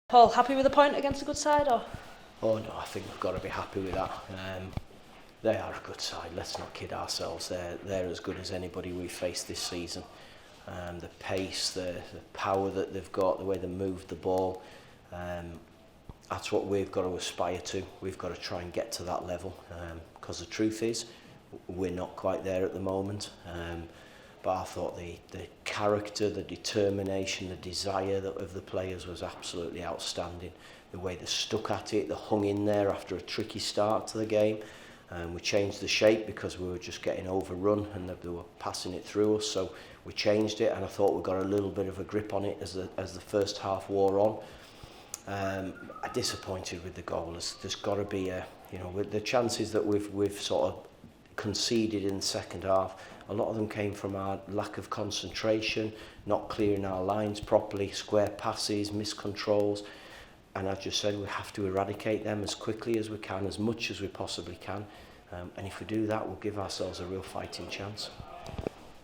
Paul, happy with the point against a good side, or? Oh no, I think we've got to be happy with that. They are a good side, let's not kid ourselves. They're as good as anybody we've faced this season. The pace, the power that they've got, the way they move the ball, that's what we've got to aspire to. We've got to try and get to that level, because the truth is, we're not quite there at the moment. But I thought the character, the determination, the desire of the players was absolutely outstanding. The way they stuck at it, they hung in there after a tricky start to the game. We changed the shape because we were just getting overrun and they were passing it through us. So we changed it, and I thought we got a little bit of a grip on it as the first half wore on. I'm disappointed with the goal. There's got to be with the chances that we've sort of conceded in the second half. A lot of them came from our lack of concentration, not clearing our lines properly, square passes, miscontrols. And I just said we have to eradicate them as quickly as we can, as much as we possibly can. And if we do that, we'll give ourselves a real fighting chance.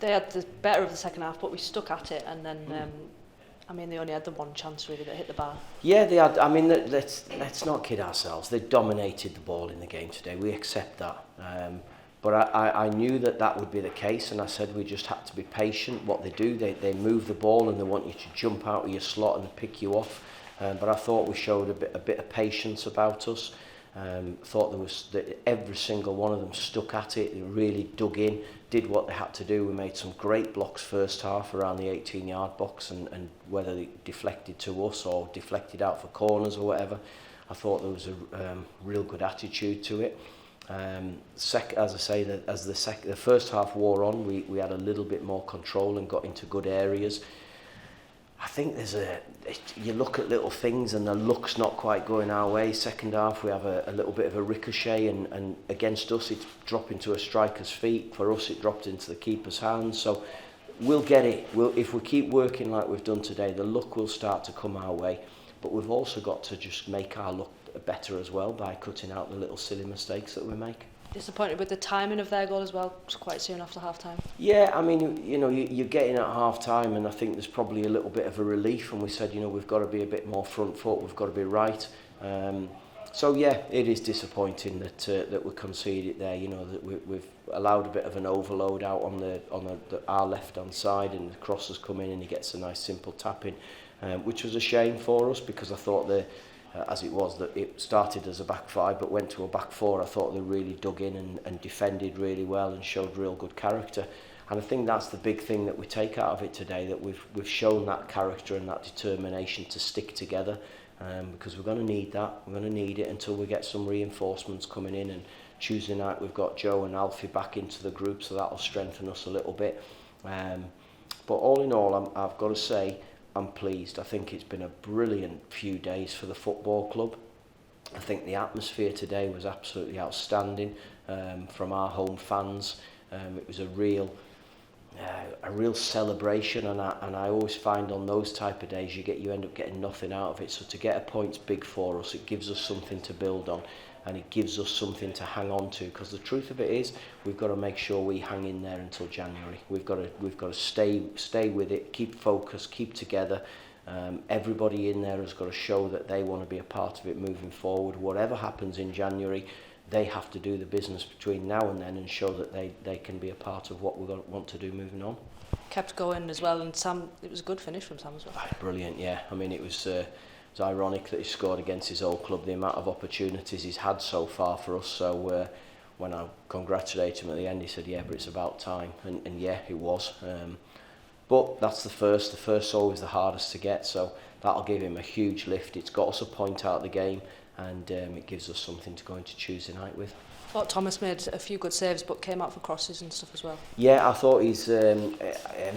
They had the better of the second half, but we stuck at it, and then they only had the one chance really that hit the bar. Yeah, they had. I mean, let's not kid ourselves. They dominated the ball in the game today. We accept that. But I knew that would be the case, and I said we just had to be patient. What they do, they move the ball and they want you to jump out of your slot and pick you off. But I thought we showed a bit of patience about us. Thought that every single one of them stuck at it. They really dug in, did what they had to do. We made some great blocks first half around the 18-yard box, and whether they deflected to us or deflected out for corners or whatever, I thought there was a real good attitude to it. As I say, the first half wore on, we had a little bit more control and got into good areas. I think you look at little things and the luck's not quite going our way. Second half we have a little bit of a ricochet, and against us it's dropped into a striker's feet. For us it dropped into the keeper's hands. So we'll get it. If we keep working like we've done today, the luck will start to come our way. But we've also got to just make our luck better as well by cutting out the little silly mistakes that we make. Disappointed with the timing of their goal as well, it was quite soon after half time. Yeah, I mean, you're getting at half time, and I think there's probably a little bit of a relief, and we said, we've got to be a bit more front foot, we've got to be right. So yeah, it is disappointing that we conceded there. That we've allowed a bit of an overload out on our left hand side, and the cross has come in and he gets a nice simple tap in, which was a shame for us, because I thought as it was, that it started as a back five but went to a back four. I thought they really dug in and defended really well and showed real good character. And I think that's the big thing that we take out of it today, that we've shown that character and that determination to stick together, because we're going to need that. We're going to need it until we get some reinforcements coming in. And Tuesday night we've got Joe and Alfie back into the group, so that'll strengthen us a little bit. But all in all, I've got to say, I'm pleased. I think it's been a brilliant few days for the football club. I think the atmosphere today was absolutely outstanding from our home fans. It was a real celebration, and I always find on those type of days you end up getting nothing out of it. So to get a point's big for us. It gives us something to build on, and it gives us something to hang on to, because the truth of it is we've got to make sure we hang in there until January. We've got to stay with it, keep focused, keep together. Everybody in there has got to show that they want to be a part of it moving forward. Whatever happens in January, they have to do the business between now and then and show that they can be a part of what we want to do moving on. Kept going as well, and Sam, it was a good finish from Sam as well. Brilliant, yeah. I mean, it was ironic that he scored against his old club, the amount of opportunities he's had so far for us. So when I congratulated him at the end, he said, yeah, but it's about time. And yeah, it was. But that's the first. The first's always the hardest to get, so that'll give him a huge lift. It's got us a point out of the game, and it gives us something to go into Tuesday night with. I thought Thomas made a few good saves, but came out for crosses and stuff as well. Yeah, I thought he's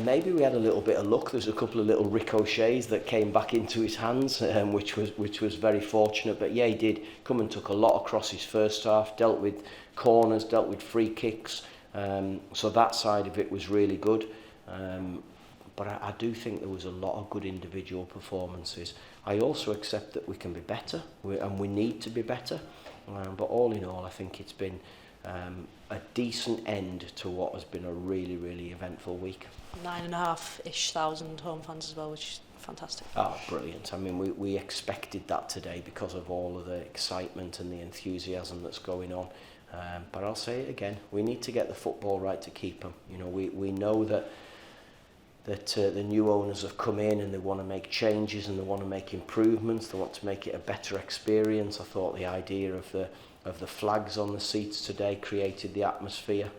maybe we had a little bit of luck. There's a couple of little ricochets that came back into his hands, which was very fortunate. But yeah, he did come and took a lot of crosses first half, dealt with corners, dealt with free kicks. So that side of it was really good. But I do think there was a lot of good individual performances. I also accept that we can be better, and we need to be better. But all in all, I think it's been a decent end to what has been a really, really eventful week. 9,500-ish home fans as well, which is fantastic. Oh, brilliant. I mean, we expected that today because of all of the excitement and the enthusiasm that's going on. But I'll say it again, we need to get the football right to keep them. You know, we know that the new owners have come in and they want to make changes and they want to make improvements. They want to make it a better experience. I thought the idea of the flags on the seats today created the atmosphere.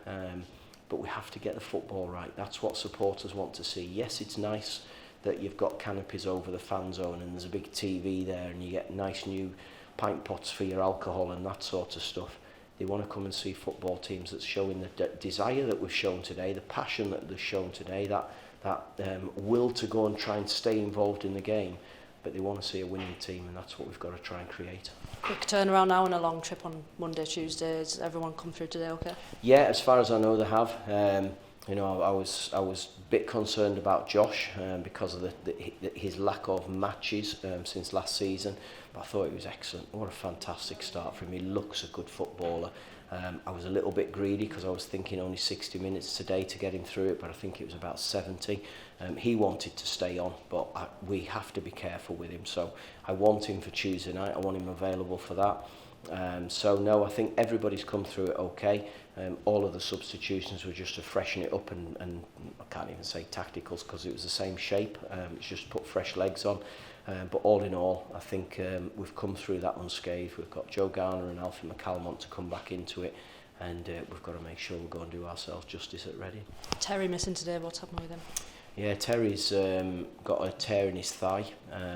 But we have to get the football right. That's what supporters want to see. Yes, it's nice that you've got canopies over the fan zone and there's a big TV there and you get nice new pint pots for your alcohol and that sort of stuff. They want to come and see football teams that's showing the desire that we've shown today, the passion that they've shown today, that will to go and try and stay involved in the game. But they want to see a winning team, and that's what we've got to try and create. Quick turnaround now and a long trip on Monday, Tuesday. Has everyone come through today okay? Yeah, as far as I know, they have. You know, I was a bit concerned about Josh because of his lack of matches since last season. But I thought he was excellent. What a fantastic start for him. He looks a good footballer. I was a little bit greedy because I was thinking only 60 minutes today to get him through it, but I think it was about 70. He wanted to stay on, but we have to be careful with him. So I want him for Tuesday night. I want him available for that. So no, I think everybody's come through it okay. All of the substitutions were just to freshen it up and I can't even say tacticals because it was the same shape. It's just put fresh legs on. But all in all, I think we've come through that unscathed. We've got Joe Garner and Alfie McCalmont to come back into it, and we've got to make sure we go and do ourselves justice at Reading. Terry missing today, what's happening with him? Yeah, Terry's got a tear in his thigh,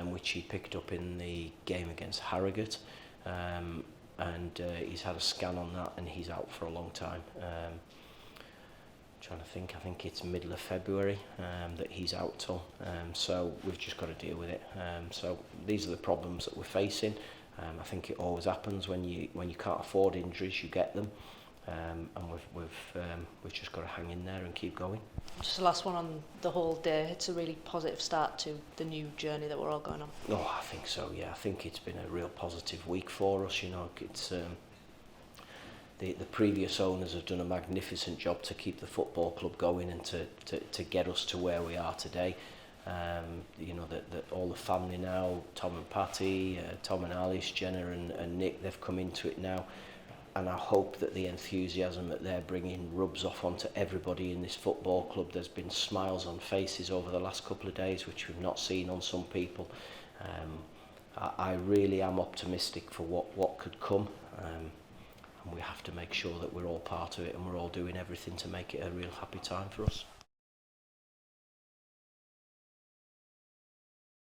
which he picked up in the game against Harrogate, and he's had a scan on that, and he's out for a long time. Trying to think, I think it's middle of February that he's out till, so we've just got to deal with it. So these are the problems that we're facing. I think it always happens when you can't afford injuries, you get them, and we've just got to hang in there and keep going. Just the last one on the whole day. It's a really positive start to the new journey that we're all going on. Oh, I think so. Yeah, I think it's been a real positive week for us. You know, it's. The previous owners have done a magnificent job to keep the football club going and to get us to where we are today. You know, that all the family now, Tom and Patty, Tom and Alice, Jenna and Nick, they've come into it now. And I hope that the enthusiasm that they're bringing rubs off onto everybody in this football club. There's been smiles on faces over the last couple of days, which we've not seen on some people. I really am optimistic for what could come. And we have to make sure that we're all part of it and we're all doing everything to make it a real happy time for us.